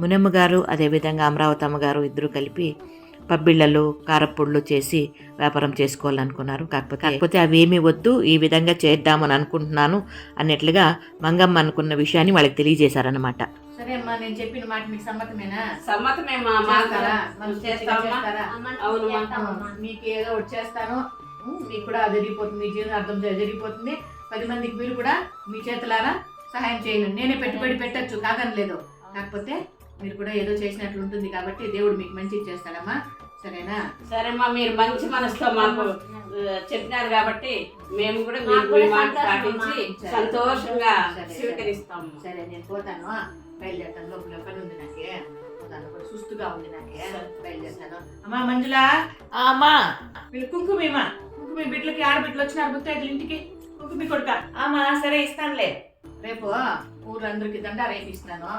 మునమ్మ గారు అదేవిధంగా అమరావతి అమ్మగారు ఇద్దరు కలిపి పబ్బిళ్ళలు కారప్పుళ్ళు చేసి వ్యాపారం చేసుకోవాలనుకున్నారు. కాకపోతే అవేమీ వద్దు, ఈ విధంగా చేద్దామని అనుకుంటున్నాను అన్నట్లుగా మంగమ్మ అనుకున్న విషయాన్ని వాళ్ళకి తెలియజేశారనమాట. సరే అమ్మా, నేను చెప్పిన మాట మీకు సమ్మతమేనా? సమ్మతమేమా. మీకు ఏదో ఒకటి చేస్తాను, మీకు కూడా జరిగిపోతుంది, మీ జీవనం అర్థం జరిగిపోతుంది. 10 మందికి మీరు కూడా మీ చేతులారా సహాయం చేయండి. నేనే పెట్టుబడి పెట్టచ్చు, కాదనలేదు. కాకపోతే మీరు కూడా ఏదో చేసినట్లు ఉంటుంది కాబట్టి దేవుడు మీకు మంచి చేస్తాడమ్మా. సరేనా? సరేమ్మా, మీరు మంచి మనసుతో మాకు చెప్పినారు కాబట్టి మేము కూడా పాటించి సంతోషంగా స్వీకరిస్తాము. సరే, నేను పోతాను, బయలుదేరుతాను. లోపల పని ఉంది నాకే, పోతాను. సుస్తుగా ఉంది నాకే, బయలుదేరుతాను. అమ్మా మంజులా, అమ్మా వీళ్ళు కుంకుమేమా, కుంకుమ బిడ్డలకి ఆడబిడ్డలు వచ్చినారు ముత్తైదులు ఇంటికి, కుంకుమి కొడుక. అమ్మా సరే ఇస్తానులే. రేపు ఊర్లందరికి దండ రేపు ఇస్తాను.